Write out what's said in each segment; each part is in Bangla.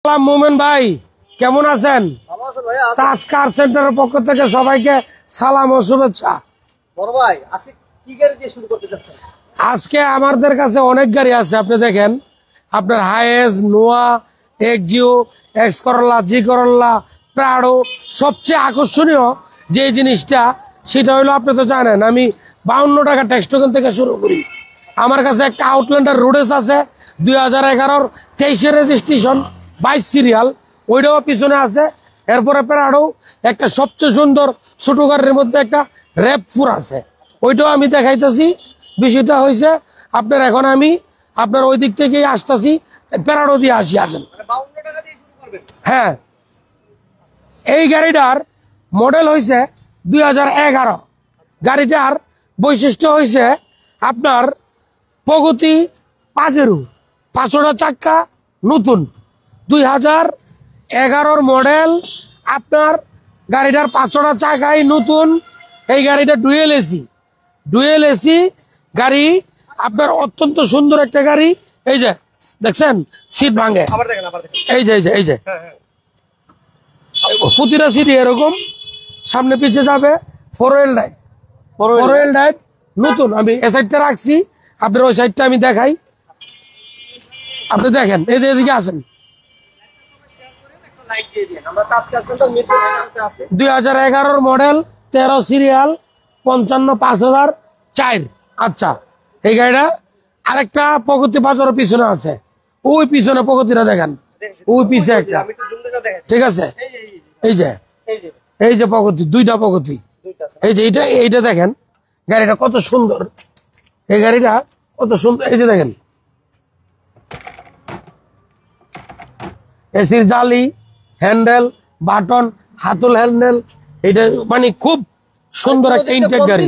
সালাম মোমেন ভাই, কেমন আছেন? তাজ কার সেন্টারের পক্ষ থেকে সবাইকে সালাম ও শুভেচ্ছা। বড় ভাই, আজকে কি গাড়ি দিয়ে শুরু করতে যাচ্ছেন? আজকে আমাদের কাছে অনেক গাড়ি আছে। আপনি দেখেন, আপনার হাইএস, নোয়া, এক্সজিও, এক্স করোলা, জি করোলা, প্রাডো। সবচেয়ে আকর্ষণীয় যে জিনিসটা সেটা হলো, আপনি তো জানেন আমি 52 টাকা ট্যাক্স টোকেন থেকে শুরু করি। আমার কাছে একটা আউটল্যান্ডার রোডেস আছে 2011-র 23-এর রেজিস্ট্রেশন, 22 সিরিয়াল, ওইটাও পিছনে আছে। এরপরে প্রাডো একটা সবচেয়ে সুন্দর ছোট গাড়ির মধ্যে একটা র্যাপ4 আছে, ওইটাও আমি দেখাইতেছি। বিষয়টা হয়েছে আপনার, এখন আমি আপনার ওই দিক থেকেই আসতেছি, প্যারাডো দিয়ে আসেন। হ্যাঁ, এই গাড়িটার মডেল হয়েছে 2011। গাড়িটার বৈশিষ্ট্য হয়েছে আপনার প্রগতি পাজেরো, 5টা চাক্কা নতুন, 2011-র মডেল। আপনার গাড়িটার 5টা চাকাই নতুন। এই গাড়িটা ডুয়েল এসি গাড়ি, আপনার অত্যন্ত সুন্দর একটা গাড়ি। এই যে দেখছেন, সিট ভাঙে, এই যে প্রতিটা সিট এরকম সামনে পিছিয়ে যাবে। ফোর হুইল ড্রাইভ নতুন। আমি এ সাইডটা রাখছি, আপনার ওই সাইডটা আমি দেখাই। আপনি দেখেন, এদিকে আসেন। 2011-র মডেল, 13 সিরিয়াল, 55,5004। আচ্ছা, এই গাড়িটা আরেকটা প্রগতি বাজারের পিছনে আছে, ওই পিছনে প্রগতিটা দেখেন, ওই পিছে একটা, ঠিক আছে। এই যে প্রগতি, 2টা প্রগতি, এই যে এইটা দেখেন, গাড়িটা কত সুন্দর। এই গাড়িটা কত সুন্দর, এই যে দেখেন, এসির জালি, হ্যান্ডেল, বাটন, হাতল হ্যান্ডেল, এটা মানে খুব সুন্দর একটা ইনটেক গাড়ি।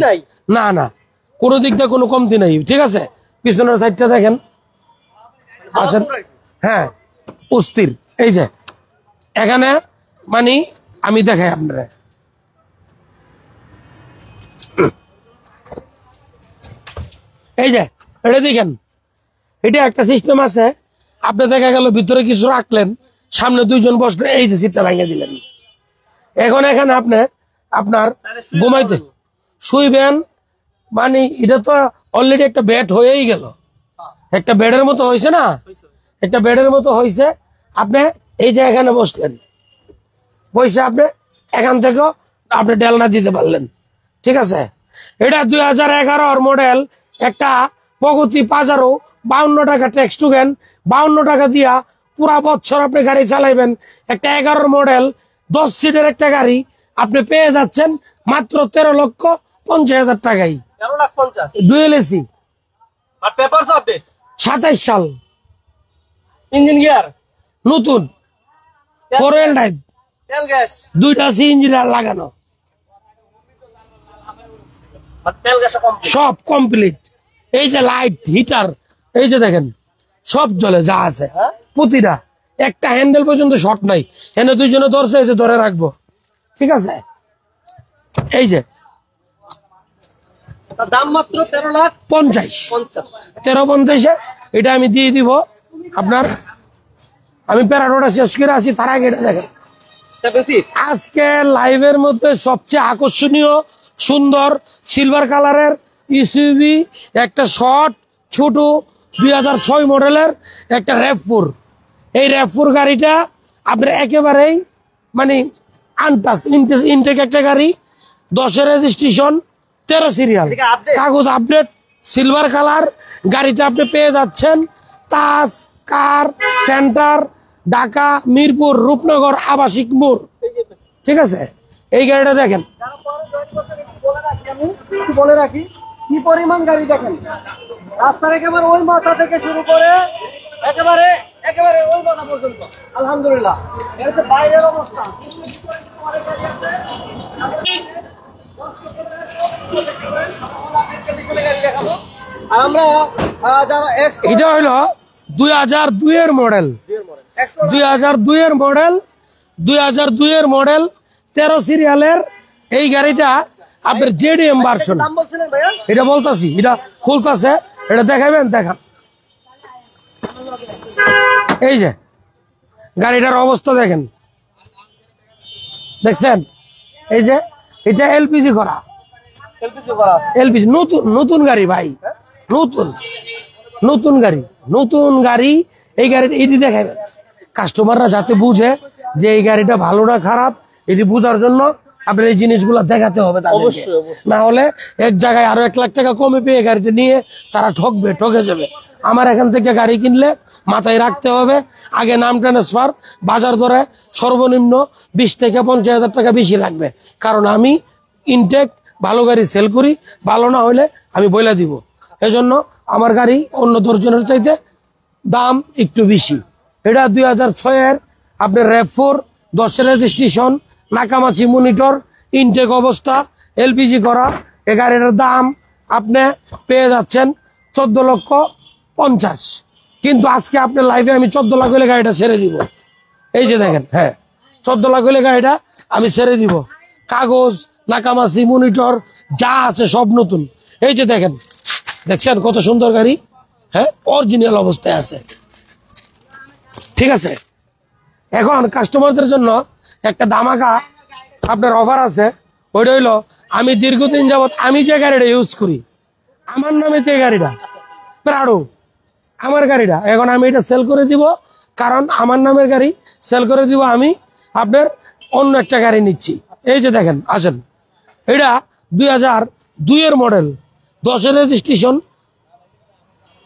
না, কোনো দিক দিয়ে কোনো কমতি নাই, ঠিক আছে। পিছনের সাইডটা দেখেন, আসেন। হ্যাঁ, অস্থির। এই যে এখানে মানে আমি দেখাই আপনারা, এই যে এটা দেখেন, এটা একটা সিস্টেম আছে। আপনি দেখা গেল ভিতরে কিছু রাখলেন, সামনে 2জন বসলে, এই যে সিটটা ভেঙে দিলেন। এখন এখানে আপনার ঘুমাইতে শুইবেন, মানে এটা তো অলরেডি একটা বেড হয়েই গেল, একটা বেডের মতো হয়েছে না, একটা বেডের মতো হয়েছে। আপনি এই যে এখানে বসলেন, বসে আপনি এখান থেকেও আপনি ডেলনা দিতে পারলেন, ঠিক আছে। এটা 2011-র মডেল, একটা প্রগতি পাজারো, 52 টাকা ট্যাক্স টোকেন, 52 টাকা দিয়া পুরা বছর আপনি গাড়ি চালাইবেন। একটা 11-র মডেল, 10 সিটের একটা গাড়ি আপনি পেয়ে যাচ্ছেন মাত্র 13,50,000 টাকায়। 13,50,000 ডুয়েল এসি, আর পেপারস আপডেট, 27 সাল, ইঞ্জিন গিয়ার নতুন, ফোর হুইল ড্রাইভ, তেল গ্যাস, 2টা সিএনজি লাগানো, আর তেল গ্যাস সব কমপ্লিট। এই যে লাইট, হিটার, এই যে দেখেন সব জ্বলে, যা আছে প্রতিটা, একটা হ্যান্ডেল পর্যন্ত শর্ট নাই। এনে 2জনে ধরছে, এসে ধরে রাখবো, ঠিক আছে। এই যে দাম মাত্র 13,50,000। 13,50,000 এটা আমি দিয়ে দিব আপনার। আমি প্যারাডোটা শেষ করে আসি, তার আগে এটা দেখেন। আজকে লাইভের মধ্যে সবচেয়ে আকর্ষণীয় সুন্দর সিলভার কালারের ইসইউভি, একটা শর্ট ছোট 2006 মডেলের একটা র্যাপ4। এই র্যাপ4 গাড়িটা আপনার একেবারেই মানে আনটাচ ইনটেক একটা গাড়ি, 10-এর রেজিস্ট্রেশন, 13 সিরিয়াল, কাগজ আপডেট, সিলভার কালার। গাড়িটা আপনি পেয়ে যাচ্ছেন তাজ কার সেন্টার, ঢাকা মিরপুর রূপনগর আবাসিক মোড়, ঠিক আছে। এই গাড়িটা দেখেন, বলে রাখি কি পরিমাণ গাড়ি দেখেন। রাস্তার একেবারে ওই মাথা থেকে শুরু করে একেবারে ওই মাথা পর্যন্ত, আলহামদুলিল্লাহ। এর হচ্ছে বাইরের অবস্থা। আর আমরা যারা এটা হলো 2002-এর মডেল, 2002-এর মডেল, 2002-এর মডেল, 13 সিরিয়ালের এই গাড়িটা আপনার জেডিএম ভার্সন। এটা বলতাছি, এটা খুলতাছে, এটা দেখাবেন, দেখান। এই যে গাড়িটার অবস্থা দেখেন, দেখছেন? এই যে এটা এলপিজি করা, এলপিজি করা আছে। এলপিজি নতুন নতুন গাড়ি ভাই, নতুন নতুন গাড়ি, নতুন গাড়ি। এই গাড়িটা এটি দেখাবেন কাস্টমাররা যাতে বুঝে যে এই গাড়িটা ভালো না খারাপ, এটি বোঝার জন্য আপনার এই জিনিসগুলো দেখাতে হবে তাদেরকে। অবশ্যই, অবশ্যই। না হলে এক জায়গায় আরো 1 লাখ টাকা কমে পেয়ে গাড়িটা নিয়ে তারা ঠকে যাবে। আমার এখান থেকে গাড়ি কিনলে মাথায় রাখতে হবে আগে নাম ট্রান্সফার, বাজার দরে সর্বনিম্ন 20 থেকে 50,000 টাকা বেশি লাগবে, কারণ আমি ইনটেক ভালো গাড়ি সেল করি, ভালো না হলে আমি বইলা দিব। এজন্য আমার গাড়ি অন্য 10 জনের চাইতে দাম একটু বেশি। এটা 2006-এর আপনার RAV4 10 রেজিস্ট্রেশন, নাকামাছি মনিটর, ইনটেক অবস্থা, এলপিজি করা। এই গাড়িটার দাম আপনি পেয়ে যাচ্ছেন 14,50,000, কিন্তু আজকে আপনার লাইভে আমি 14 লাখ হলে গাড়িটা ছেড়ে দিব। এই যে দেখেন, হ্যাঁ 14 লাখ হলে গাড়িটা আমি ছেড়ে দিব। কাগজ, নাকামাছি মনিটর যা আছে সব নতুন। এই যে দেখেন, দেখছেন কত সুন্দর গাড়ি, হ্যাঁ অরিজিনাল অবস্থায় আছে। ঠিক আছে, এখন কাস্টমারদের জন্য একটা ধামাকা আপনার অফার আছে। ওইটা হইলো আমি দীর্ঘদিন যাবত আমি যে গাড়িটা ইউজ করি, আমার নামে যে গাড়িটা প্রাডো, আমার গাড়িটা এখন আমি এটা সেল করে দিব, কারণ আমার নামের গাড়ি সেল করে দিব, আমি আপনার অন্য একটা গাড়ি নিচ্ছি। এই যে দেখেন, আসেন, এটা 2002-এর model, 10 registration,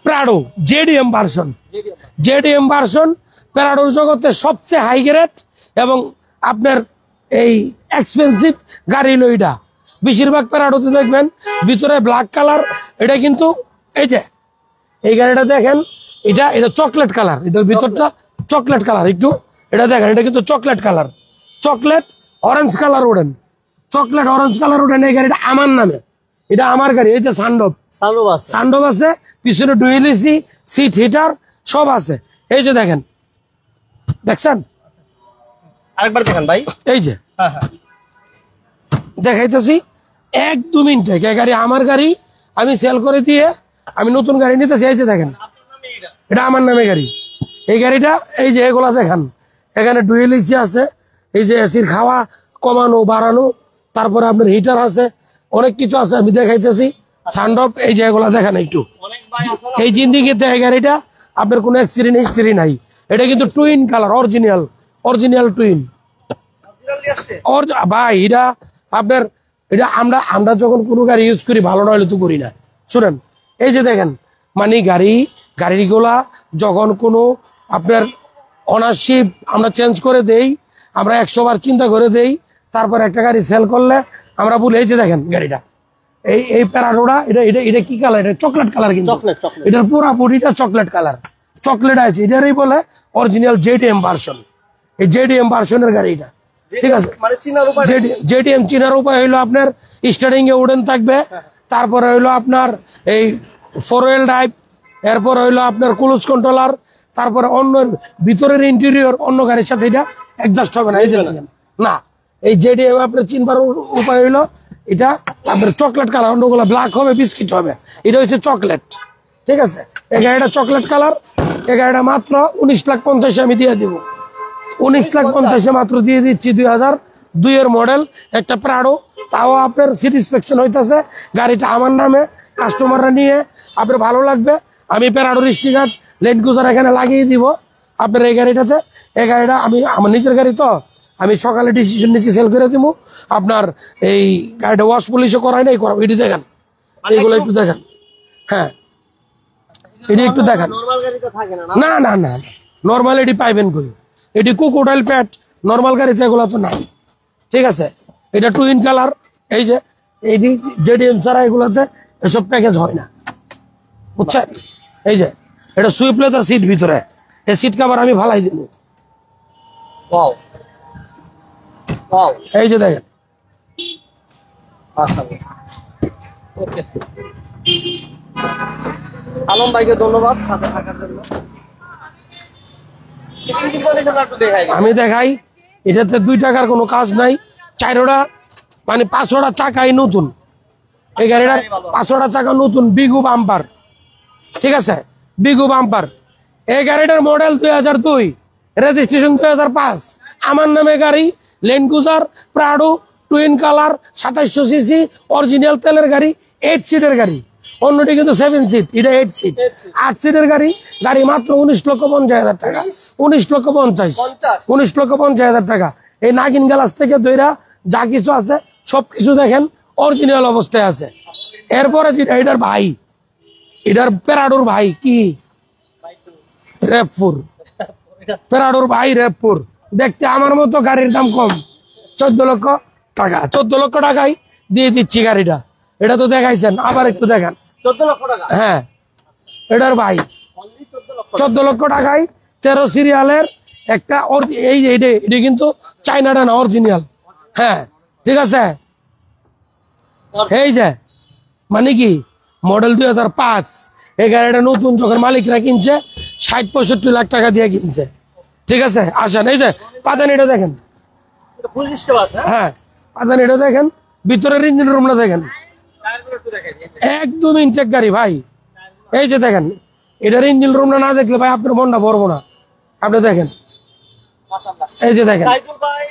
Prado JDM version. JDM version প্যারাডোর জগতে সবচেয়ে হাই গ্রেড এবং আপনার এই এক্সপেন্সিভ গাড়ি হলো এটা। বেশিরভাগ প্যারাডোতে দেখবেন ভিতরে ব্ল্যাক কালার, এটা কিন্তু এই যে এই গাড়িটা দেখেন, এটা চকলেট কালার, এটার ভিতরটা চকলেট কালার। একটু এটা দেখেন, এটা কিন্তু chocolate colour, chocolate orange colour ওড়েন, চকলেট অরেঞ্জ কালার ওড়েন। এই গাড়িটা আমার নামে, এটা আমার গাড়ি। এই যে সানডব আছে, পিছনে ডুয়েল এসি, সিট হিটার সব আছে। এই যে দেখেন, দেখছেন? আরেকবার দেখেন ভাই। এই যে হ্যাঁ হ্যাঁ, দেখাইতেছি 1-2 মিনিটে। গাড়ি আমার গাড়ি, আমি সেল করে দিয়ে আমি নতুন গাড়ি নিতেছি। এই যে দেখেন, এটা আমার নামে গাড়ি। এই গাড়িটা এই যে এগুলা দেখেন, এখানে ডুয়েল এসি আছে, এই যে এসির খাওয়া কমানো বাড়ানো, তারপরে আপনার হিটার আছে, অনেক কিছু আছে, আমি দেখাইতেছি। সানডপ এই যে এগুলা দেখেন একটু, অনেক ভাই আছে না? এই জিন্দিগিতে এই গাড়িটা আপনার কোনো অ্যাক্সিডেন্ট হিস্ট্রি নাই। এটা কিন্তু twin colour, original twin. Originally আসছে। ভাই এটা আপনার, এটা আমরা যখন কোনো গাড়ি ইউজ করি ভালো না হলে তো করি না। শুনেন, এই যে দেখেন, মানে গাড়িগুলা যখন কোনো আপনার অনারশিপ আমরা চেঞ্জ করে দেই, আমরা 100 বার চিন্তা করে দেই, তারপর একটা গাড়ি সেল করলে আমরা বলি এই যে দেখেন গাড়িটা, এই প্যারাডোটা, এটা কি কালার? এটা চকলেট কালার, কিন্তু চকলেট। এটার পুরা বডিটা চকলেট কালার, চকলেট আছে। এটারই বলে অরিজিনাল জেডিএম ভার্সন। এই জেডিএম ভার্সনের গাড়িটা, ঠিক আছে? মানে চিনার উপায়। জেডিএম চিনার উপায় হইলো আপনার স্টার্টিং এ উডেন থাকবে, তারপরে হইলো আপনার এই 4 হুইল ড্রাইভ, এরপর হইলো আপনার ক্রুজ কন্ট্রোলার, তারপরে অন্য ভিতরের ইন্টেরিয়র অন্য গাড়ির সাথে এটা অ্যাডজাস্ট হবে না। এই যে না, এই জেডিএম আপনার চিনবার উপায় হইলো এটা আপনার চকলেট কালার, অন্যগুলো ব্ল্যাক হবে, বিস্কিট হবে, এটা হচ্ছে চকলেট। ঠিক আছে, এই গাড়িটা চকলেট কালার। এই গাড়িটা মাত্র 19,50,000 আমি দিয়ে দিব। 19,50,000 মাত্র দিয়ে দিচ্ছি। 2002-এর মডেল একটা প্রাডো, তাও আপনার স্যাটিসফ্যাকশন হইতেছে। গাড়িটা আমার নামে, কাস্টমাররা নিয়ে আপনার ভালো লাগবে। আমি প্যারাডোর স্টিকার লেন্ড ক্রুজার এখানে লাগিয়ে দিব আপনার এই গাড়িটাতে। এই গাড়িটা আমি আমার নিজের গাড়ি, তো আমি সকালে ডিসিশন নিচ্ছি সেল করে দিব। আপনার এই গাড়িটা ওয়াশ পলিশও করাই নাই, করাবো। এটি দেখেন, এইগুলো একটু দেখেন, হ্যাঁ এটি একটু দেখেন। নরমাল গাড়ি তো থাকে না। না না না, নর্মাল এটি পাইবেন কই? এটি ক্রোকোডাইল প্যাড, নর্মাল গাড়িতে এগুলো তো নাই। ঠিক আছে, এটা টুইন কালার। এই যে এইটি জেডিএম ছাড়া এগুলোতে এসব প্যাকেজ হয় না, বুঝছেন? এই যে এটা সুইপ লেদার সিট, ভিতরে এই সিট কভার আমি ভালাই দিব। ওয়াও ওয়াও, এই যে দেখেন, মাশাআল্লাহ। ওকে, আলম ভাইকে ধন্যবাদ সাথে থাকার জন্য। ইঞ্জিন কন্ডিশন একটু দেখাই। আমি দেখাই, এটাতে 2 টাকার কোনো কাজ নাই। 4টা মানে 5টা চাকাই নতুন। এই গাড়িটা 5টা চাকা নতুন, বিগু বাম্পার। ঠিক আছে, বিগু বাম্পার। এই গাড়িটার মডেল 2002, রেজিস্ট্রেশন 2005, আমার নামে গাড়ি, land cruiser Prado twin colour 2700 CC original তেলের গাড়ি, 8 সিটের গাড়ি। অন্যটি কিন্তু 7 সিট, এটা 8 সিট। 8 সিটের গাড়ি, গাড়ি মাত্র 19,50,000 টাকা। 19,50,000 টাকা। এই নাগিন গ্লাস থেকে দইরা যা কিছু আছে সবকিছু দেখেন অরিজিনাল অবস্থায় আছে। এরপরে যেটা এটার ভাই, এটার প্যারাডোর ভাই কি রেপপুর, প্যারাডোর ভাই রেপপুর। দেখতে আমার মতো, গাড়ির দাম কম, 14 লক্ষ টাকা। 14 লক্ষ টাকায় দিয়ে দিচ্ছি গাড়িটা। এটা তো দেখাইছেন, আবার একটু দেখান। 14 লক্ষ টাকা? হ্যাঁ, এটার ভাই 14 লক্ষ টাকায় 13 সিরিয়ালের একটা। এটা কিন্তু চাইনাটা না, অরিজিনাল। হ্যাঁ ঠিক আছে। এই যে মানে কি মডেল 2005, এই গাড়িটা নতুন যখন মালিকরা কিনছে 60-65 লাখ টাকা দিয়ে কিনছে। ঠিক আছে, আসেন। এই যে পাদানিটা দেখেন। এটা ফুল সিস্টেম আছে? হ্যাঁ, পাদানিটা দেখেন, ভিতরের ইঞ্জিন রুমটা দেখেন, একদম ইনটেক গাড়ি ভাই। এই যে দেখেন, এটার ইঞ্জিন রুমটা না দেখলে ভাই আপনার মনটা ভরবো না। আপনি দেখেন, এই যে দেখেন। সাইদুল ভাই,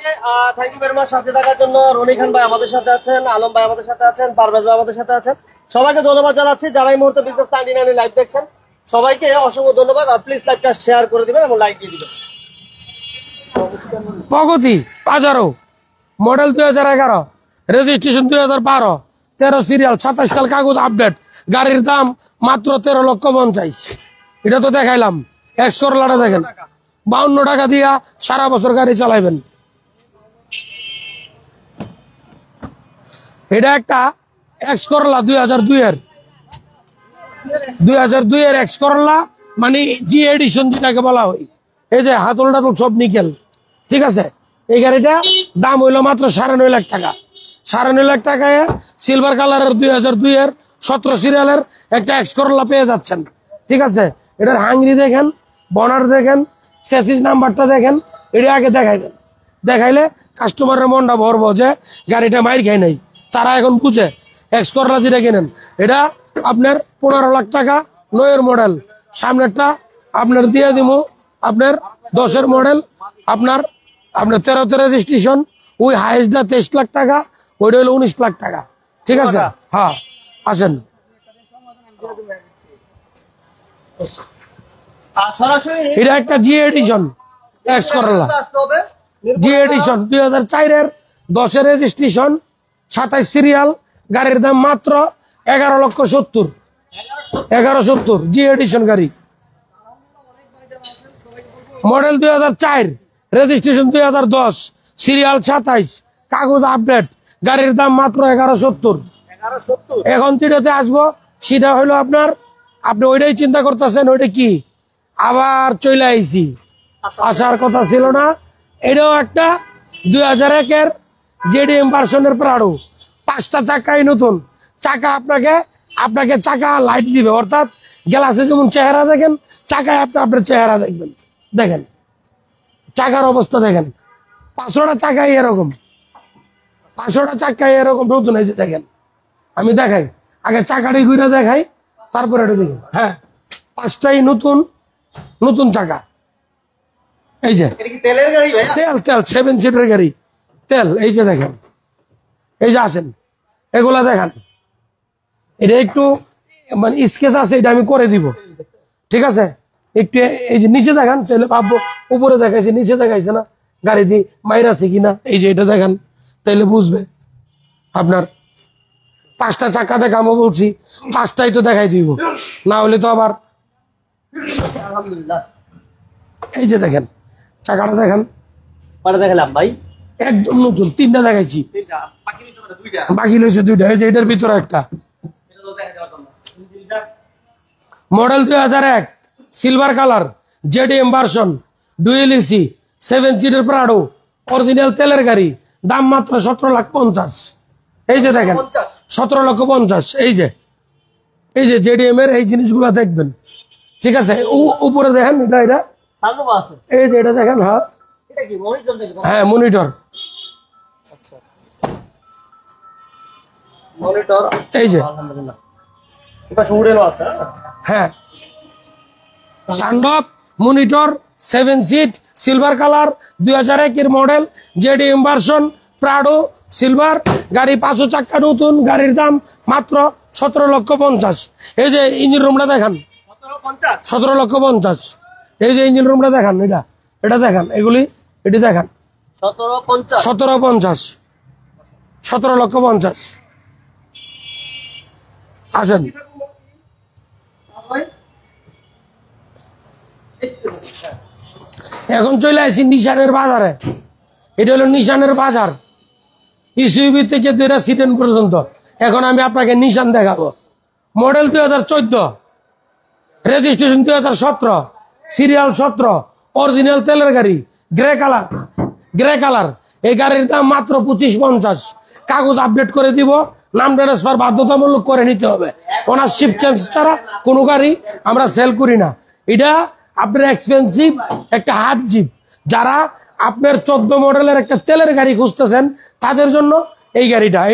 থ্যাংক ইউ ভেরি মাচ সাথে থাকার জন্য। রনি খান ভাই আমাদের সাথে আছেন, আলম ভাই আমাদের সাথে আছেন, পারভেজ ভাই আমাদের সাথে আছেন। সবাইকে ধন্যবাদ জানাচ্ছি যারা এই মুহূর্তে বিজনেস 99 লাইভ দেখছেন। সবাইকে অসংখ্য ধন্যবাদ। আর প্লিজ লাইভটা শেয়ার করে দিবেন এবং লাইক দিয়ে দিবেন। প্রগতি পাজারো মডেল 2011, রেজিস্ট্রেশন 2012, 13 সিরিয়াল, 27 সাল কাগজ আপডেট। গাড়ির দাম মাত্র 13,50,000। এটা তো দেখাইলাম। এক্স করলাটা দেখেন, 52 টাকা দিয়া সারা বছর গাড়ি চালাইবেন। এটা একটা এক্স করলা 2002 এর এক্স করলা, মানে জি এডিশন যেটাকে বলা হয়। এই যে হাতল টাতল সব নিকেল। ঠিক আছে, এই গাড়িটা দাম হইলো মাত্র 9.5 লাখ টাকা। 9.5 লাখ টাকায় সিলভার কালারের 2002 এর 17 সিরিয়ালের একটা এক্স করলা পেয়ে যাচ্ছেন। ঠিক আছে, এটার হাঙ্গরি দেখেন, বনার দেখেন, চেসিস নাম্বারটা দেখেন। এটা আগে দেখাইবেন, দেখাইলে কাস্টমারের মনটা ভরবো যে গাড়িটা মাইর খাই নাই। তারা এখন বুঝে এক্স করলা যেটা কেনেন, এটা আপনার 15 লাখ টাকা 9 মডেল। সামনেরটা আপনার দিয়ে দিব আপনার 10 মডেল, আপনার 13তে রেজিস্ট্রেশন। ওই হাইস্টটা 23 লাখ টাকা, ওইটা হলো 19 লাখ টাকা। ঠিক আছে, হ্যাঁ আসেন। এটা একটা জি এডিশন এক্স করলা, জি এডিশন 2004 এর 10 রেজিস্ট্রেশন, 27 সিরিয়াল। গাড়ির দাম মাত্র 11,70,000। 11,70,000 জি এডিশন গাড়ি। মডেল 2004, রেজিস্ট্রেশন 2010, সিরিয়াল 27, কাগজ আপডেট। গাড়ির দাম মাত্র 11,70,000। এখন যেটাতে আসবো সেটা হলো আপনার, আপনি ওইটাই চিন্তা করতেছেন ওইটা কি, আবার চলে আইছি, আসার কথা ছিল না। এটাও একটা 2001 এর জেডিএম ভার্সনের প্রাডো, 5টা চাকাই নতুন। চাকা আপনাকে চাকা লাইট দিবে, অর্থাৎ গ্লাসে যেমন চেহারা দেখেন, চাকায় আপনার চেহারা দেখবেন। দেখেন চাকার অবস্থা দেখেন, 5টা চাকাই এরকম, 5টা চাকাই এরকম নতুন হয়েছে। দেখেন আমি দেখাই, আগে চাকাটাই ঘুরে দেখাই, তারপরে এটা দেখেন। হ্যাঁ, 5টাই নতুন নতুন চাকা। এই যে তেল 7 সিটের গাড়ি, তেল। এই যে দেখেন, এই যে আসেন, এগুলা দেখান। এটা একটু মানে স্কেচ আছে, এটা আমি করে দিব। ঠিক আছে, একটু এই যে নিচে দেখান, তাহলে ভাববো উপরে দেখাইছে নিচে দেখাইছে না, গাড়ি দিয়ে মাইর আছে কিনা। এই যে এটা দেখান, তাইলে বুঝবে আপনার। 5টা চাকা দেখাবো বলছি, 5টাই তো দেখাই দিব, না হলে তো আবার। এই যে দেখেন চাকাটা দেখেন, দেখালাম ভাই একদম নতুন। 3টা দেখাইছি, বাকি রয়েছে 2টা। এই যে এটার ভিতরে একটা model 2001, silver colour, JDM version, dual AC, 7 সিটের প্রাডো, অরিজিনাল তেলের গাড়ি। দাম মাত্র 17,50,000। এই যে দেখেন 17,50,000। এই যে জেডিএম এর এই জিনিসগুলা দেখবেন। ঠিক আছে, উপরে দেখেন, এটা এই যে এটা দেখেন। হ্যাঁ হ্যাঁ, মনিটর। এই যে হ্যাঁ, sunroof, monitor, 7 seat silver colour 2001 model JDM version Prado silver গাড়ি 5 চাক্কা নতুন গাড়ির দাম মাত্র 17,50,000 এই যে ইঞ্জিন রুমটা দেখান 17,50,000 এই যে ইঞ্জিন রুমটা দেখান এটা দেখান এগুলি এটি দেখান 17,50,000 আসেন এখন চলে আসি নিশানের বাজারে এটা হলো নিশানের বাজার ইসিবি থেকে 2টা সিটেন পর্যন্ত এখন আমি আপনাকে নিশান দেখাবো মডেল 2014 রেজিস্ট্রেশন 2017 সিরিয়াল 17 অরিজিনাল তেলের গাড়ি গ্রে কালার এই গাড়ির দাম মাত্র 25,50 কাগজ আপডেট করে দিব নাম ট্রান্সফার বাধ্যতামূলক করে নিতে হবে ওনারশিপ চেঞ্জ ছাড়া কোনো গাড়ি আমরা সেল করি না এটা আপনার এক্সপেন্সিভ একটা হার্ড জিপ যারা আপনার 14 মডেলের একটা তেলের গাড়ি খুঁজতেছেন তাদের জন্য এই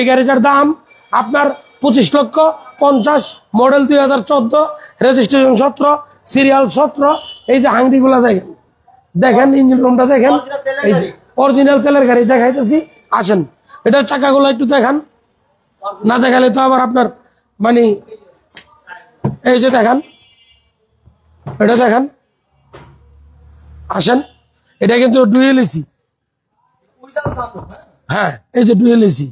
গাড়িটার দাম আপনার 25,50,000 মডেল 2014 রেজিস্ট্রেশন 17 সিরিয়াল 17 এই যে হাংডিগুলা দেখেন ইঞ্জিন রুমটা দেখেন এই যে অরিজিনাল তেলের গাড়ি দেখাইতেছি আসেন এটার চাকাগুলো একটু দেখান না দেখালে তো আবার আপনার মানে এই যে দেখান এটা দেখান আসেন এটা কিন্তু ডুয়েল এসি হ্যাঁ এই যে ডুয়েল এসি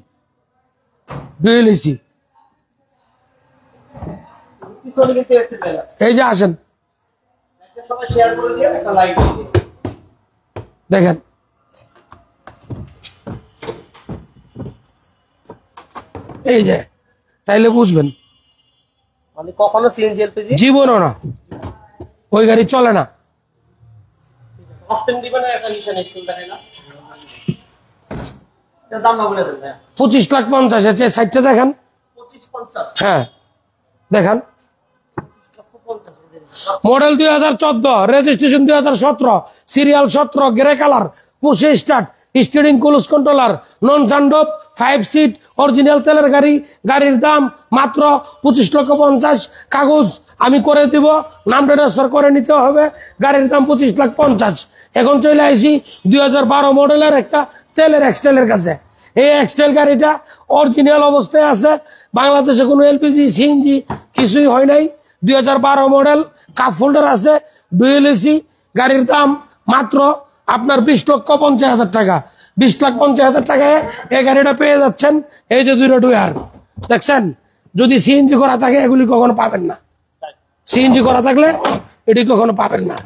এই যে আসেন দেখেন এই যে তাইলে বুঝবেন মানে কখনো সিএনজি এলপিজি জীবনও না ওই গাড়ি চলে না অপশন দিবেন একটা নিশান স্কুল দেখেন না এর দাম না বলে দেন 25,50,000 আছে সাইডটা দেখেন 25,50 হ্যাঁ দেখান model 2014 registration 2017 serial 17 grey colour push start steering cruise controller non sunroof 5 seat original তেলের গাড়ির দাম মাত্র 25,50,000 কাগজ আমি করে দিব নাম ট্রান্সফার করে নিতে হবে গাড়ির দাম 25,50,000 এখন চলে আসি 2012 মডেলের একটা তেলের এক্সটেলের কাছে এই এক্সটেল গাড়িটা অরিজিনাল অবস্থায় আছে বাংলাদেশে কোনো এলপিজি সিএনজি কিছুই হয় নাই 2012 মডেল কাপ হোল্ডার আছে ডুয়েল এসি গাড়ির দাম মাত্র আপনার 20,50,000 টাকা 20,50,000 টাকায় এই গাড়িটা পেয়ে যাচ্ছেন এই যে 2টা ডুয়ার দেখছেন যদি সিএনজি করা থাকে এগুলি কখনো পাবেন না সিএনজি করা থাকলে এটি কখনো পাবেন না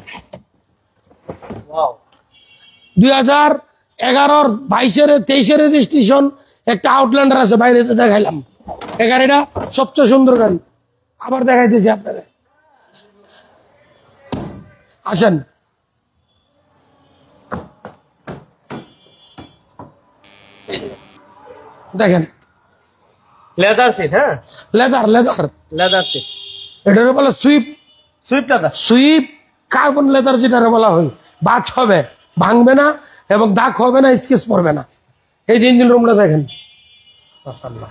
2011 22 23 রেজিস্ট্রেশন একটা আউটল্যান্ডার আছে বাইরে দেখাইলাম এই গাড়িটা সবচেয়ে সুন্দর গাড়ি আবার দেখাইতেছি আপনারা আসেন দেখেন লেদার সিট হ্যাঁ লেদার সিট এটারে বলে সুইপ কার্বন লেদার যেটারে বলা হয় বাজ হবে ভাঙবে না এবং দাগ হবে না স্কেচ পড়বে না এই যে ইঞ্জিন রুমটা দেখেন মাশাআল্লাহ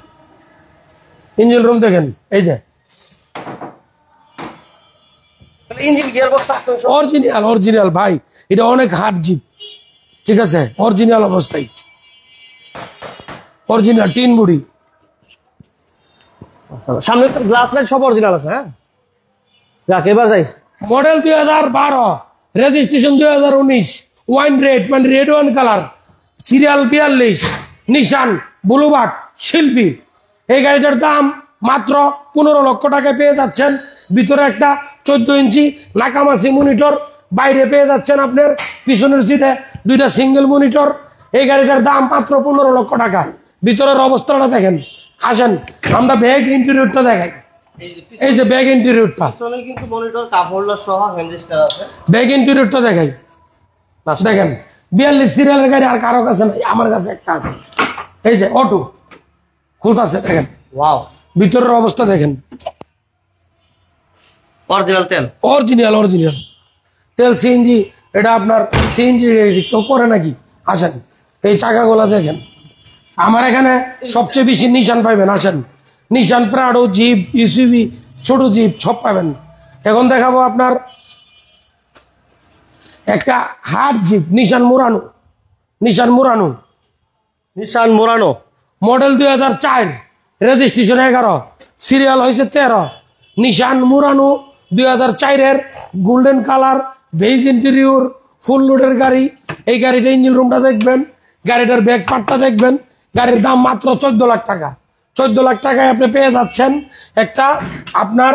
ইঞ্জিন রুম দেখেন এই যে ইঞ্জিন গিয়ারবক্স সাসপেনশন অরিজিনাল ভাই এটা অনেক হার্ড জিপ ঠিক আছে অরিজিনাল অবস্থায় অরিজিনাল টিন বডি সামনে তো গ্লাস লাইট সব অরিজিনাল আছে হ্যাঁ যাক এবার যাই মডেল 2012 রেজিস্ট্রেশন 2019 ওয়াইন রেড মানে রেড ওয়াইন কালার সিরিয়াল 42 নিশান ব্লুবার্ড শিল্পী এই গাড়িটার দাম মাত্র 15 লক্ষ টাকায় পেয়ে যাচ্ছেন ভিতরে একটা 14 ইঞ্চি নাকামাসি মনিটর বাইরে পেয়ে যাচ্ছেন আপনার পিছনের সিটে 2টা সিঙ্গেল মনিটর এই গাড়িটার দাম মাত্র 15 লক্ষ টাকা ভিতরের অবস্থাটা দেখেন আসেন আমরা ব্যাগ ইন্টেরিয়রটা দেখাই এই যে ব্যাগ ইন্টেরিয়রটা পিছনে কিন্তু মনিটর কাপ হোল্ডার সহ হ্যান্ডরেস্টার আছে ব্যাগ ইন্টেরিয়রটা দেখাই দেখেন 42 সিরিয়ালের গাড়ি আর কারো কাছে নাই আমার কাছে একটা আছে এই যে অটো খুলতাছে দেখেন ওয়াও ভিতরের অবস্থা দেখেন অরিজিনাল তেল সিএনজি এটা আপনার সিএনজি কেউ করে নাকি আসেন এই চাকাগুলা দেখেন আমার এখানে সবচেয়ে বেশি নিশান পাইবেন আসেন নিশান প্রাডো জিপ ইউসিবি ছোট জিপ সব পাবেন এখন দেখাবো আপনার একটা hard jeep Nissan Murano, Nissan Murano, Nissan Murano, model 2004, registration 11, serial হয়েছে 13। নিশান মুরানো 2004-এর golden colour, beige interior, full লোডের গাড়ি। এই গাড়িটা ইঞ্জিন রুমটা দেখবেন, গাড়িটার ব্যাক পার্টটা দেখবেন। গাড়ির দাম মাত্র 14 লাখ টাকা। 14 লাখ টাকায় আপনি পেয়ে যাচ্ছেন একটা আপনার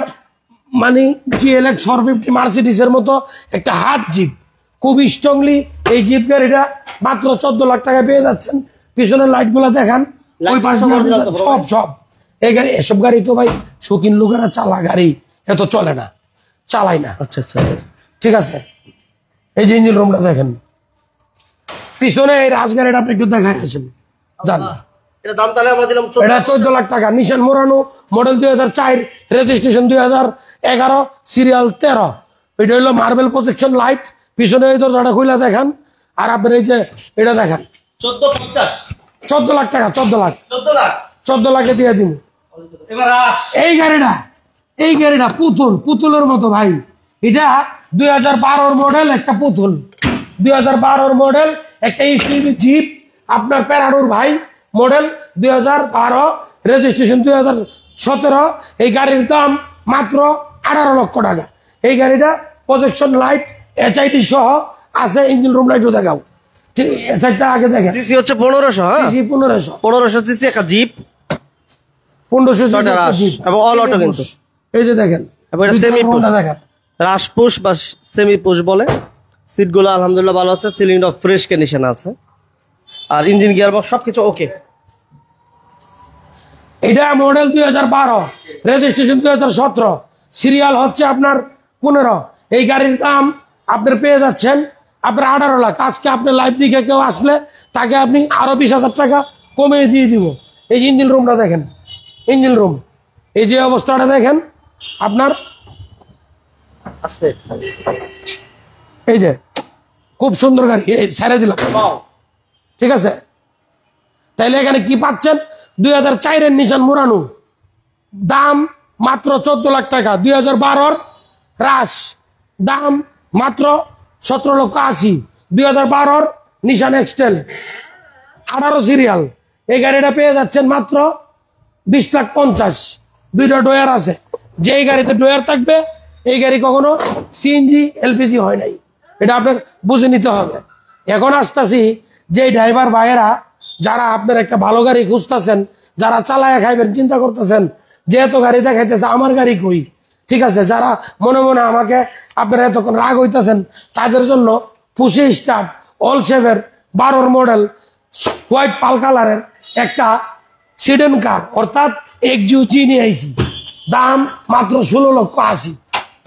মানে GLX 450 মার্সিডিসের মতো একটা হার্ড জিপ, খুব স্ট্রংলি। এই জিপ গাড়িটা মাত্র 14 লাখ টাকায় পেয়ে যাচ্ছেন। পিছনের লাইট গুলা দেখান, ওই পাশে সব সব এই গাড়ি, এসব গাড়ি তো ভাই শৌখিন লোকেরা চালা গাড়ি, এত চলে না, চালাই না। আচ্ছা আচ্ছা, ঠিক আছে, এই যে ইঞ্জিন রুমটা দেখেন, পিছনে এই রাজগাড়িটা আপনি একটু দেখাই আছেন জান। এটা দাম তাহলে আমরা দিলাম এটা 14 লাখ টাকা। নিশান মোরানো, মডেল 2004, রেজিস্ট্রেশন 2011, সিরিয়াল 13। এটা হলো মার্বেল প্রজেকশন লাইট। পিছনে এই দরজাটা খুলে দেখান, আর আপনার এই যে এটা দেখেন, 1450, 14 লাখ টাকা, 14 লাখ, 14 লাখ। 14 লাখে দিয়ে দিব। এবার এই গাড়িটা পুতুল, পুতুলের মতো ভাই। এটা 2012-র মডেল একটা পুতুল, 2012-র মডেল একটা স্পিডি জিপ, আপনার প্যারাডোর ভাই, মডেল 2012, রেজিস্ট্রেশন 2017। এই গাড়ির দাম মাত্র 18 লক্ষ টাকা। এই গাড়িটা প্রজেকশন লাইট, HID সহ আছে। ইঞ্জিন রুম লাইটও দেখাও, ঠিক আছে, আগে দেখেন। সিসি হচ্ছে 1500, হ্যাঁ 1500 সিসি একটা জিপ, 1500 রাশ এবং অল অটো কিন্তু। এই যে দেখেন, এবং এটা সেমি পুশ, দেখেন, রাশ পুশ বা সেমি পুশ বলে। সিটগুলো আলহামদুলিল্লাহ ভালো আছে, সিলিংটা ফ্রেশ কন্ডিশন আছে, আর ইঞ্জিন গিয়ার বক্স সবকিছু ওকে। এটা মডেল 2012, রেজিস্ট্রেশন 2017, সিরিয়াল হচ্ছে আপনার 15। এই গাড়ির দাম আপনার পেয়ে যাচ্ছেন আপনার 18 লাখ। আজকে আপনার লাইভ দিকে কেউ আসলে তাকে আপনি আরো 20,000 টাকা কমিয়ে দিয়ে দিব। এই ইঞ্জিন রুমটা দেখেন, ইঞ্জিন রুম, এই যে অবস্থাটা দেখেন আপনার, আস্তে এই যে খুব সুন্দর গাড়ি, এই ছেড়ে দিলাম, ঠিক আছে। তাইলে এখানে কি পাচ্ছেন? 2004-এর নিশান মুরানো, দাম মাত্র 14 লাখ টাকা। 2012-র রাশ, দাম মাত্র 17,80,000। 2012-র নিশান এক্সটেল, 18 সিরিয়াল। এই গাড়িটা পেয়ে যাচ্ছেন মাত্র 20,50,000। দুইটা ডোয়ার আছে, যেই গাড়িতে ডোয়ার থাকবে এই গাড়ি কখনো CNG LPG হয় নাই, এটা আপনার বুঝে নিতে হবে। এখন আসতেছি যে ড্রাইভার ভাইয়েরা যারা আপনার একটা ভালো গাড়ি খুঁজতেছেন, যারা চালায় খাইবেন চিন্তা করতেছেন, যেহেতু গাড়ি দেখাইতেছে আমার গাড়ি কই, ঠিক আছে, যারা মনে মনে আমাকে আপনারা এতক্ষণ রাগ হইতেছেন, তাদের জন্য পুশে স্টার্ট অল শেভের 12-র মডেল হোয়াইট পাল কালারের একটা সিডেন কার, অর্থাৎ XUG নিয়ে আইছি। দাম মাত্র 16,80,000,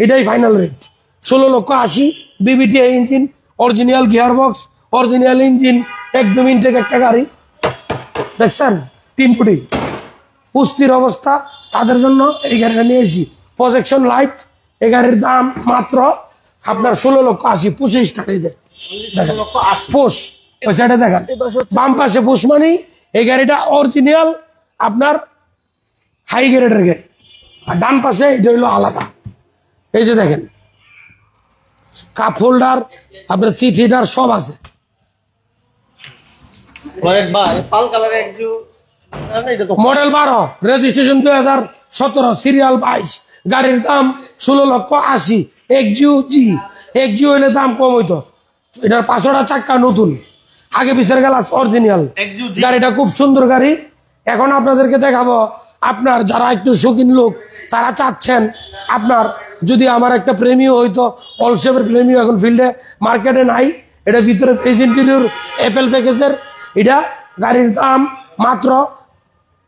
এটাই final rate, 16,80,000। BBTI engine, original gear box, original engine, একদম ইনটেক একটা গাড়ি দেখছেন, 3 কোটি পুস্তির অবস্থা। তাদের জন্য এই গাড়িটা নিয়ে এসেছি, প্রজেকশন লাইট। এই গাড়ির দাম মাত্র আপনার 16,80,000। পুষে স্টার্ট, এই যে পুষ, ওই সাইডে দেখেন, বাম পাশে পুষ মানে এই গাড়িটা অরিজিনাল আপনার হাই গ্রেডের গাড়ি, আর ডান পাশে এটা হইলো আলাদা। এই যে দেখেন, কাপ হোল্ডার, আপনার সিট হিটার সব আছে। মডেল 12, রেজিস্ট্রেশন 2017, সিরিয়াল 22, গাড়ির দাম 16,80,000। XUG হইলে দাম কম হইতো। এটার 5টা চাক্কা নতুন, আগে পিছের গ্লাস অরিজিনাল। গাড়িটা খুব সুন্দর গাড়ি। এখন আপনাদেরকে দেখাবো, আপনার যারা একটু শৌখিন লোক তারা চাচ্ছেন আপনার যদি আমার একটা প্রেমিও হইতো, অল শেপের প্রেমিও এখন ফিল্ডে মার্কেটে নাই। এটা ভিতরে পেজ ইন্টেরিয়র অ্যাপেল প্যাকেজের। এটা গাড়ির দাম মাত্র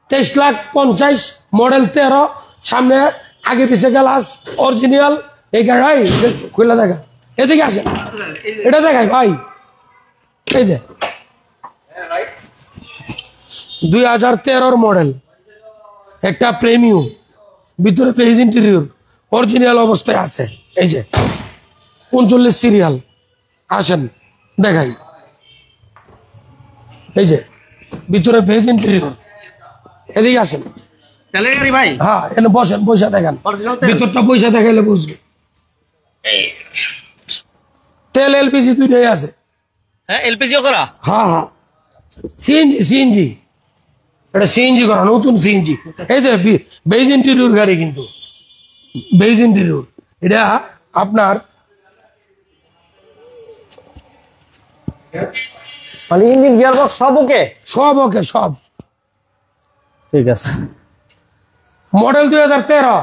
23,50,000, মডেল 13, সামনে আগে পিছে গ্লাস অরিজিনাল। এই গাড়ি খুলে দেখা, এদিকে আসেন, এটা দেখাই ভাই। এই যে 2013-র মডেল একটা প্রেমিও, ভিতরে পেজ ইন্টেরিয়র অরিজিনাল অবস্থায় আছে। এই যে 39 সিরিয়াল, আসেন দেখাই। এই যে ভিতরে পেজ ইন্টেরিয়র, এদিকে আসেন। ভাই হ্যাঁ, এনে বসেন, পয়সা দেখান, ভিতরটা পয়সা দেখাইলে বুঝবে। তেল এলপিজি দুইটাই আছে। হ্যাঁ এলপিজিও করা? হ্যাঁ হ্যাঁ, সিএনজি এটা সিএনজি করা, নতুন সিএনজি। এই যে বেজ ইন্টেরিয়র গাড়ি, কিন্তু বেজ ইন্টেরিয়র এটা আপনার মানে ইঞ্জিন গিয়ার বক্স সব ওকে? সব ওকে, সব ঠিক আছে। Model 2013,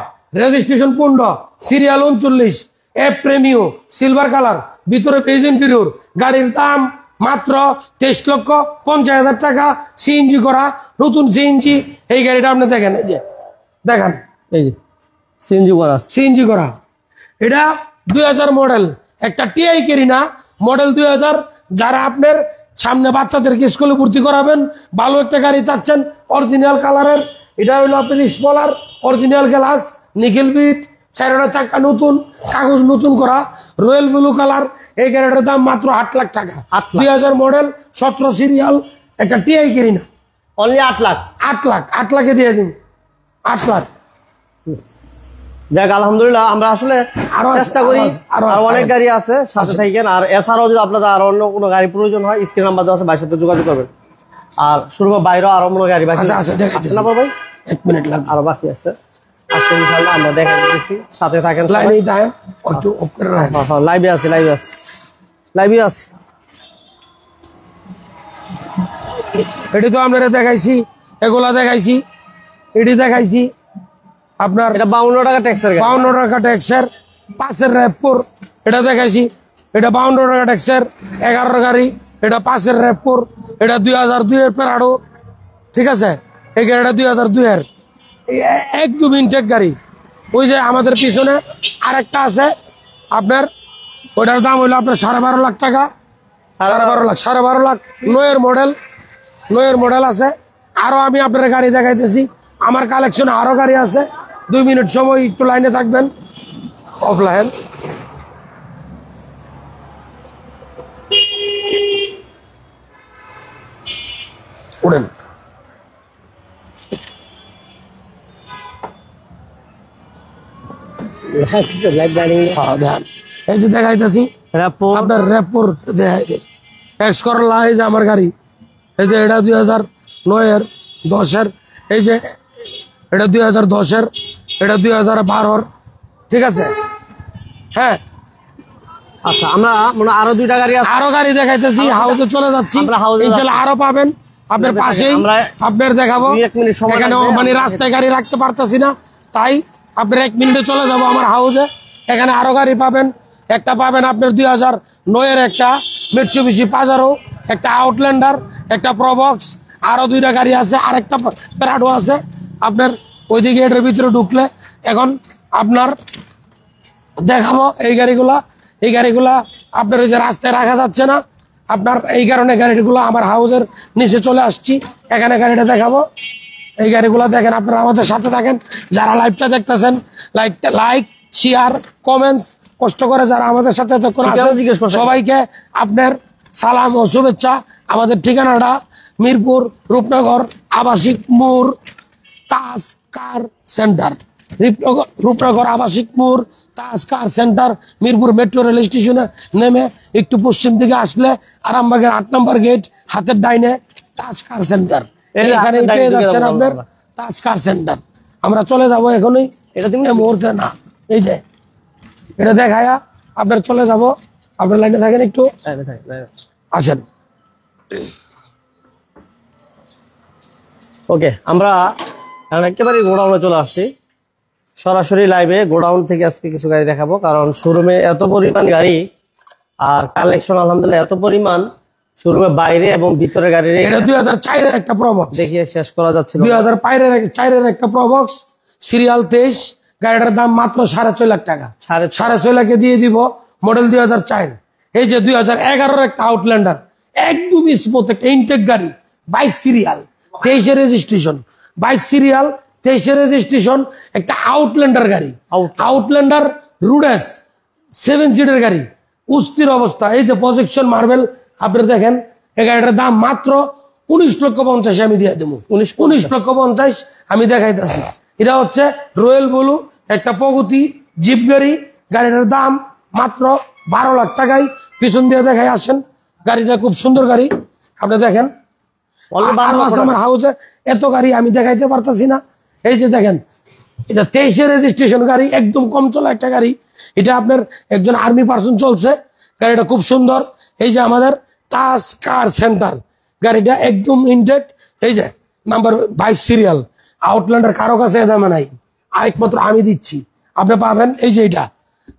registration 15, serial 39, F প্রেমিও silver colour, ভিতরে পেজ ইন্টেরিয়র। গাড়ির দাম মাত্র 23,50,000 টাকা, সিএনজি করা, নতুন সিএনজি। এই গাড়িটা আপনি দেখেন, এই যে দেখেন, এই যে সিএনজি করা আছে। সিএনজি করা। এটা 2000 মডেল, একটা টিআই কেরিনা মডেল 2000। যারা আপনার সামনে বাচ্চাদেরকে স্কুলে ভর্তি করাবেন, ভালো একটা গাড়ি চাচ্ছেন অরিজিনাল কালারের, এটা হলো আপনার spoiler, original glass, nickel bit, চারটা চাকা নতুন, কাগজ নতুন করা, রয়্যাল ব্লু কালার। এই গাড়িটার দাম মাত্র 8 লাখ টাকা। 2000 মডেল, 17 সিরিয়াল, একটা টিআই কেরিনা, অনলি 8 লাখ। 8 লাখ, 8 লাখে দিয়ে দিন, 8 লাখ। যাক আলহামদুলিল্লাহ, আমরা আসলে চেষ্টা করি, আর অনেক গাড়ি আছে, সাথে থাকেন। আর এছাড়াও যদি আপনাদের আরো অন্য কোনো গাড়ি প্রয়োজন হয়, স্ক্রিন নাম্বার দেওয়া আছে, ভাইয়ের সাথে যোগাযোগ করবেন। আর শুরু বাইরেও আরো কোনো গাড়ি বাকি আছে না ভাই? 1 মিনিট লাগবে, আরো বাকি আছে, আসলে ইনশাআল্লাহ আমরা দেখা দিচ্ছি, সাথে থাকেন। লাইনে দাঁড়ান, একটু অফ করে রাখেন। হ্যাঁ, লাইভে আছে, লাইভে আছে। এটি তো আপনারা দেখাইছি, এগুলা দেখাইছি, এটি দেখাইছি আপনার এটা 52 টাকা ট্যাক্সের গাড়ি, 52 টাকা ট্যাক্সের, 5-এর র্যাপ4। এটা দেখাইছি, এটা 52 টাকা ট্যাক্সের, 11 গাড়ি, এটা 5-এর র্যাপ4, এটা 2002-এর প্যারাডো। ঠিক আছে, এই গাড়িটা 2002-এর, একদম ইনটেক গাড়ি। ওই যে আমাদের পিছনে আরেকটা আছে আপনার, ওইটার দাম হইলো আপনার 12.5 লাখ টাকা, 12.5 লাখ, 9-এর মডেল আছে। আরো আমি আপনার গাড়ি দেখাইতেছি, আমার কালেকশনে আরো গাড়ি আছে। 2 মিনিট সময় একটু লাইনে থাকবেন, অফলাইন। উড়েন, এই যে দেখাইতেছি আপনার র্যাপ4 দেখাইতেছি, এক্স করলা। এই যে আমার গাড়ি, এই যে এটা 2009-এর, 10-এর, এই যে এটা 2010-এর, এটা 2012-এর। ঠিক আছে, হ্যাঁ। আচ্ছা, আমরা মনে আরো 2টা গাড়ি আছে, আরো গাড়ি দেখাইতেছি, হাউসে চলে যাচ্ছি, ইনশাআল্লাহ আরো পাবেন আপনার পাশেই। আপনার দেখাবো, এখানে মানে রাস্তায় গাড়ি রাখতে পারতেছি না, তাই আপনার 1 মিনিটে চলে যাবো আমার হাউসে। এখানে আরো গাড়ি পাবেন, একটা পাবেন আপনার 2009-এর একটা মিৎসুবিশি পাজারো, একটা আউটল্যান্ডার, একটা প্রবক্স, আরো 2টা গাড়ি আছে, আরেকটা প্যারাডো আছে আপনার ওইদিকে, এটার ভিতরে ঢুকলে। এখন আপনার দেখাবো এই গাড়িগুলা আপনার ওই যে রাস্তায় রাখা যাচ্ছে না, আপনার এই কারণে গাড়িগুলো আমার হাউসের নিচে চলে আসছি, এখানে গাড়িটা দেখাবো। এই গাড়িগুলো দেখেন, আপনারা আমাদের সাথে থাকেন। যারা লাইভটা দেখতেছেন, লাইক, শেয়ার, কমেন্টস কষ্ট করে যারা আমাদের সাথে সবাইকে আপনার সালাম ও শুভেচ্ছা। আমাদের ঠিকানাটা মিরপুর রূপনগর আবাসিক মোড়, তাজ কার সেন্টার, রূপনগর আবাসিক মোড়, Taj car centre, Mirpur metro rail স্টেশনে নেমে একটু পশ্চিম দিকে আসলে আরামবাগের 8 নম্বর গেট, হাতের ডাইনে তাজ কার সেন্টার। এখানে পেয়ে যাচ্ছেন আপনার তাজ কার সেন্টার। আমরা চলে যাব এখনই, এই মুহূর্তে না, এই যে এটা দেখায়া আপনার চলে যাব। আপনার লাইনে থাকেন, একটু আসেন। ওকে, আমরা একেবারে গোডাউনে চলে আসছি, সরাসরি লাইভে গোডাউন থেকে আজকে কিছু গাড়ি দেখাবো। কারণ শোরুমে এত পরিমাণ গাড়ি আর কালেকশন আলহামদুলিল্লাহ এত পরিমাণ, শোরুমে বাইরে এবং ভিতরে গাড়ির। এটা 2004-এর একটা প্রবক্স, দেখিয়ে শেষ করা যাচ্ছে। 2004-এর একটা প্রবক্স, সিরিয়াল 23, গাড়িটার দাম মাত্র 4.5 লাখ টাকা। 4.5 লাখে দিয়ে দিব, মডেল 2004। এই যে 2011-এর একটা আউটল্যান্ডার, একদম স্মুথ একটা ইনটেক গাড়ি, 22 সিরিয়াল 23-এর রেজিস্ট্রেশন, 22 সিরিয়াল 23-এর রেজিস্ট্রেশন, একটা আউটল্যান্ডার গাড়ি, আউটল্যান্ডার রুডেস 7 সিটের গাড়ি, অস্থির অবস্থা। এই যে প্রজেকশন মার্বেল আপনি দেখেন, এই গাড়িটার দাম মাত্র 19,50,000 আমি দিয়ে দেবো। 19,50,000 আমি দেখাইতেছি। এটা হচ্ছে রয়্যাল ব্লু, একটা প্রগতি জিপ গাড়ি, গাড়িটার দাম মাত্র 12 লাখ টাকায় পিছন দিয়ে দেখাই আসেন, গাড়িটা খুব সুন্দর গাড়ি, আপনি দেখেন। আরো আছে আমার হাউসে, এত গাড়ি আমি দেখাইতে পারতাছি না। এই যে দেখেন, এটা 23-এর রেজিস্ট্রেশন গাড়ি, একদম কম চলা একটা গাড়ি। এটা আপনার একজন আর্মি পার্সন চলছে, গাড়িটা খুব সুন্দর। এই যে আমাদের তাজ কার সেন্টার, গাড়িটা একদম ইনটেক। এই যে নাম্বার 22 সিরিয়াল, আউটল্যান্ডার কারো কাছে এ দামে নাই, একমাত্র আমি দিচ্ছি। আপনি পাবেন এই যে এটা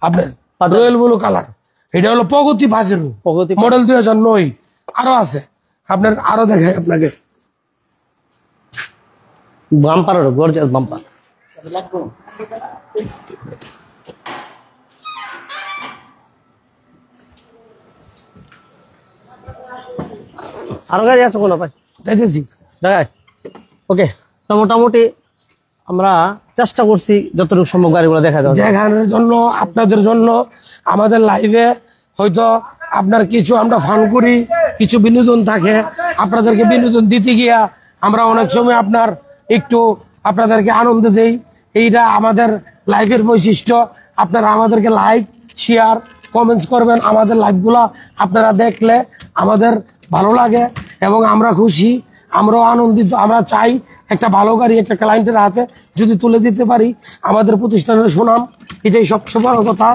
আপনার রয়্যাল ব্লু কালার, এটা হলো প্রগতি পাজেরো, প্রগতি মডেল 2009। আরো আছে আপনার, আরো দেখায় আপনাকে। Bumper, gorgeous bumper. আরো গাড়ি আছে কোনো ভাই? দেখেছি দেখায়। ওকে, তো মোটামুটি আমরা চেষ্টা করছি যতটুকু সম্ভব গাড়িগুলো দেখা দেওয়া। দেখানোর জন্য, আপনাদের জন্য আমাদের লাইভে হয়তো আপনার কিছু আমরা ফান করি, কিছু বিনোদন থাকে, আপনাদেরকে বিনোদন দিতে গিয়া আমরা অনেক সময় আপনার একটু আপনাদেরকে আনন্দ দেই। এইটা আমাদের লাইভের বৈশিষ্ট্য। আপনারা আমাদেরকে লাইক, শেয়ার, কমেন্টস করবেন। আমাদের লাইভগুলা আপনারা দেখলে আমাদের ভালো লাগে এবং আমরা খুশি, আমরাও আনন্দিত। আমরা চাই একটা ভালো গাড়ি একটা ক্লায়েন্টের হাতে যদি তুলে দিতে পারি, আমাদের প্রতিষ্ঠানের সুনাম, এটাই সবচেয়ে বড় কথা।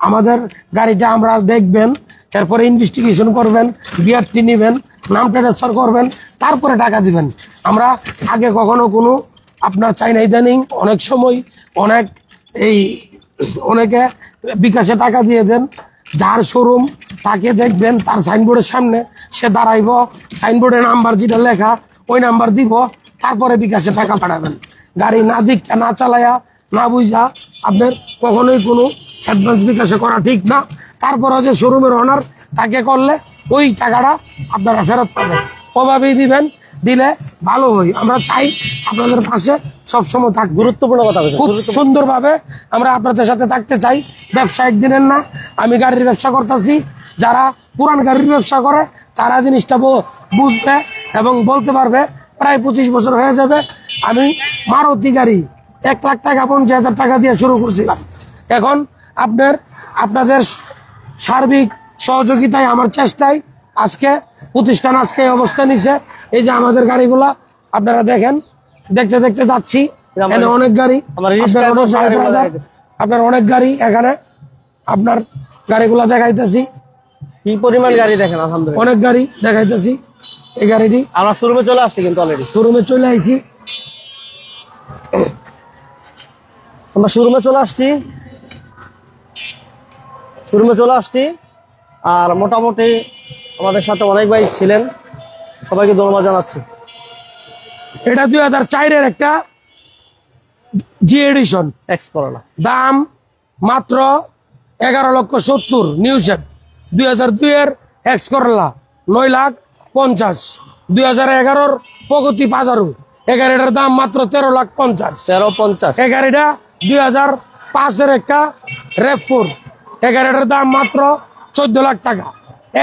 আমাদের গাড়িটা আমরা দেখবেন, তারপরে ইনভেস্টিগেশন করবেন, বিআরটি নেবেন, নাম ট্রান্সফার করবেন, তারপরে টাকা দিবেন। আমরা আগে কখনো কোনো আপনার চাই না। ইদানিং অনেক সময় অনেকে বিকাশে টাকা দিয়ে দেন, যার শোরুম তাকে দেখবেন তার সাইনবোর্ডের সামনে সে দাঁড়াইব, সাইনবোর্ডের নাম্বার যেটা লেখা ওই নাম্বার দিব, তারপরে বিকাশে টাকা পাঠাবেন। গাড়ি না দিক না চালায়া না বুঝা আপনার কখনোই কোনো অ্যাডভান্স বিকাশে করা ঠিক না। তারপরে যে শোরুমের ওনার তাকে করলে ওই টাকাটা আপনারা ফেরত পাবেন, ওভাবেই দিবেন, দিলে ভালো হয়। আমরা চাই আপনাদের পাশে সবসময় থাক। গুরুত্বপূর্ণ কথা খুব সুন্দরভাবে আমরা আপনাদের সাথে থাকতে চাই। ব্যবসা একদিনের না, আমি গাড়ির ব্যবসা করতেছি, যারা পুরান গাড়ির ব্যবসা করে তারা জিনিসটা বুঝবে এবং বলতে পারবে। প্রায় 25 বছর হয়ে যাবে আমি মারুতি গাড়ি 1 লাখ টাকা 50,000 টাকা দিয়ে শুরু করছিলাম। এখন আপনাদের সার্বিক সহযোগিতায়, আমার চেষ্টায় আজকে প্রতিষ্ঠান আজকে এই অবস্থা নিছে। এই যে আমাদের গাড়িগুলা আপনারা দেখেন, দেখতে দেখতে যাচ্ছি, এখানে অনেক গাড়ি, আপনার অনেক গাড়ি এখানে আপনার গাড়িগুলা দেখাইতেছি। কি পরিমাণ গাড়ি দেখেন, আলহামদুলিল্লাহ অনেক গাড়ি দেখাইতেছি। এই গাড়িটি আমরা শোরুমে চলে আসছি, কিন্তু অলরেডি শোরুমে চলে আইছি, আমরা শোরুমে চলে আসছি। আর মোটামুটি আমাদের সাথে অনেক ভাই ছিলেন, সবাইকে ধন্যবাদ জানাচ্ছি। এটা 2004-এর একটা জি এডিশন, এক্স করোলা, দাম মাত্র 11,70,000 নিউ শেপ। 2002-এর X Corolla 9,50,000। 2011-র প্রগতি পাজারো, এই গাড়িটার দাম মাত্র 13,50,000। 1350। এই গাড়িটা 2005-এর একটা রেপ4, এই গাড়িটার দাম মাত্র 14 লাখ টাকা।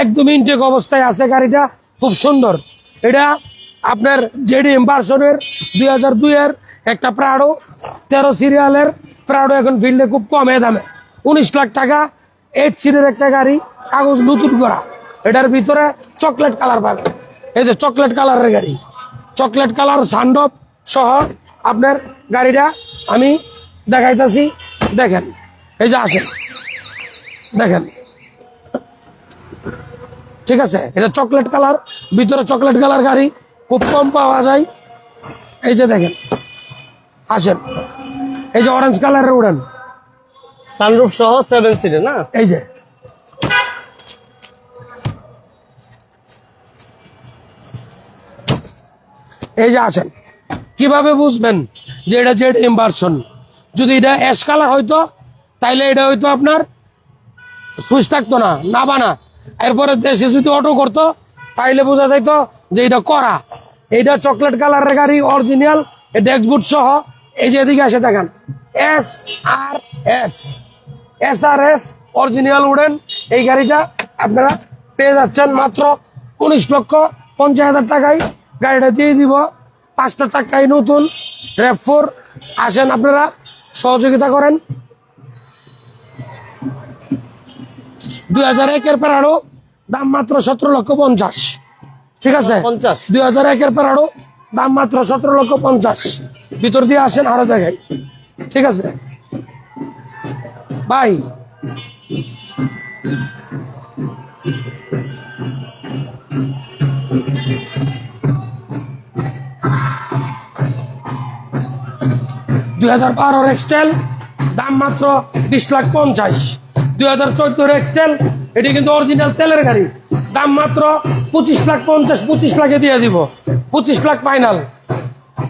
একদম ইনটেক অবস্থায় আছে গাড়িটা, খুব সুন্দর। এটা আপনার জেডিএম ভার্সনের 2002-এর একটা প্রাডো, 13 সিরিয়ালের প্রাডো, এখন ফিল্ডে খুব কমে দামে 19 লাখ টাকা। 8 সিটের একটা গাড়ি, কাগজ নতুন করা। এটার ভিতরে চকলেট কালার পাবেন, এই যে চকলেট কালারের গাড়ি, চকলেট কালার সানডপ সহ আপনার গাড়িটা আমি দেখাইতেছি। দেখেন, এই যে আসেন দেখেন, ঠিক আছে। এটা চকলেট কালার, ভিতরে চকলেট কালার গাড়ি, খুব কম পাওয়া যায়। এই যে দেখেন, আসেন, এই যে অরেঞ্জ কালারের উড়ান, সানরুফ সহ 7 সিটের না, এই যে আসেন। কিভাবে বুঝবেন যে এটা জেড এম ভার্সন? যদি এটা অ্যাশ কালার হইতো তাইলে এটা হইতো আপনার সুইচ থাকতো না, না বানা। এরপরে দেশে যদি অটো করতো তাইলে বোঝা যাইতো যে এটা করা। এইটা চকলেট কালারের গাড়ি, অরিজিনাল ডেস্কবুট সহ। এই যে এদিকে আসে দেখেন, SRS অরিজিনাল উডেন। এই গাড়িটা আপনারা পেয়ে যাচ্ছেন মাত্র 19,50,000 টাকায়। গাড়িটা দিয়ে দিব, 5টা চাকাই নতুন, রেপ4। আসেন আপনারা সহযোগিতা করেন। 2001-এর প্রাডো দাম মাত্র 17,50,000। ঠিক আছে, 50 2001-এর প্রাড়ো, দাম মাত্র 17,50,000। ভিতর দিয়ে আসেন আরো জায়গায়। ঠিক আছে ভাই, এক্সটেল দাম মাত্র 20,50,000। 2014 এক্সটেল, এটি কিন্তু অরিজিনাল তেলের গাড়ি, দাম মাত্র 25,50,000। 25 লাখে দিয়ে দিব, 25 লাখ ফাইনাল।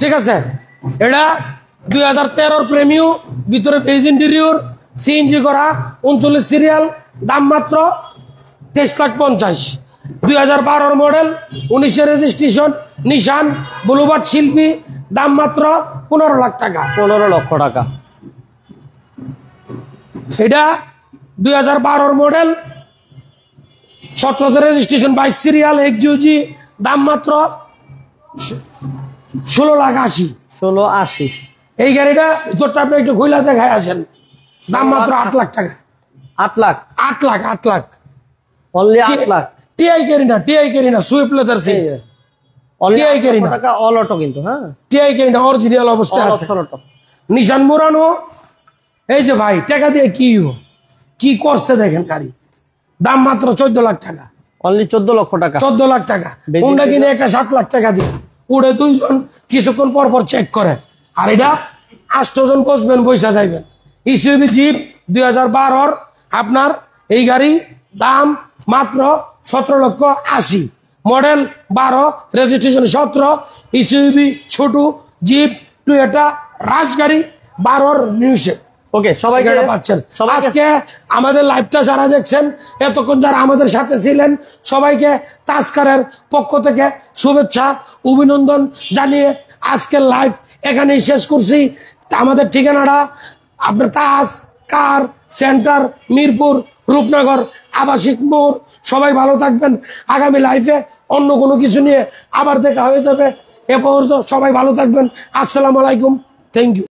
ঠিক আছে, এটা 2013 প্রেমিও, ভিতরে পেজ ইন্টেরিয়র, সিএনজি করা, 39 সিরিয়াল, দাম মাত্র 23,50,000। 2012 মডেল, 19 রেজিস্ট্রেশন, নিশান বুলুবার্ড শিল্পী, দাম মাত্র 15 লাখ টাকা। 15 লক্ষ টাকা। এটা 2012 মডেল, 17 রেজিস্ট্রেশন, 22 সিরিয়াল, এক্সইউজি, দাম মাত্র 16,80,000। 16,80,000। এই গাড়িটা ভিতরটা আপনি একটু খুইলা দেখায় আসেন, দাম মাত্র 8 লাখ টাকা। 8 lakh. 8 lakh, 8 lakh. Only 8 lakh. TI Carina Swift leather seat, only TI 8 লক্ষ টাকা অল অটো কিন্তু। হ্যাঁ, টিআই কেরিনা অরিজিনাল অবস্থায় আছে। All auto. নিশান মুরানো, এই যে ভাই টাকা দিয়ে কি করছে দেখেন গাড়ি, দাম মাত্র 14 লাখ টাকা। অনলি 14 লক্ষ টাকা। 14 লাখ টাকা। কোনটা কিনে একটা 7 লাখ টাকা দিয়ে উড়ে 2 জন কিছুক্ষণ পর পর চেক করে, আর এটা 8 জন বসবেন, পয়সা যাইবেন। ইসিবি জিপ 2012 আপনার এই গাড়ি, দাম মাত্র 17,80,000। মডেল 12, রেজিস্ট্রেশন 17, ইসিবি ছোট জিপ টুয়েটা রাশ গাড়ি 12 নিউ শেপ। ওকে, সবাইকে পাচ্ছেন। আজকে আমাদের লাইভটা যারা দেখছেন, এতক্ষণ যারা আমাদের সাথে ছিলেন, সবাইকে তাজকারের পক্ষ থেকে শুভেচ্ছা অভিনন্দন জানিয়ে আজকের লাইভ এখানেই শেষ করছি। আমাদের ঠিকানাটা আপনার তাজ কার সেন্টার, মিরপুর, রূপনগর, আবাসিক মোড়। সবাই ভালো থাকবেন। আগামী লাইফে অন্য কোনো কিছু নিয়ে আবার দেখা হয়ে যাবে। এ পর্যন্ত সবাই ভালো থাকবেন। আসসালামু আলাইকুম, থ্যাংক ইউ।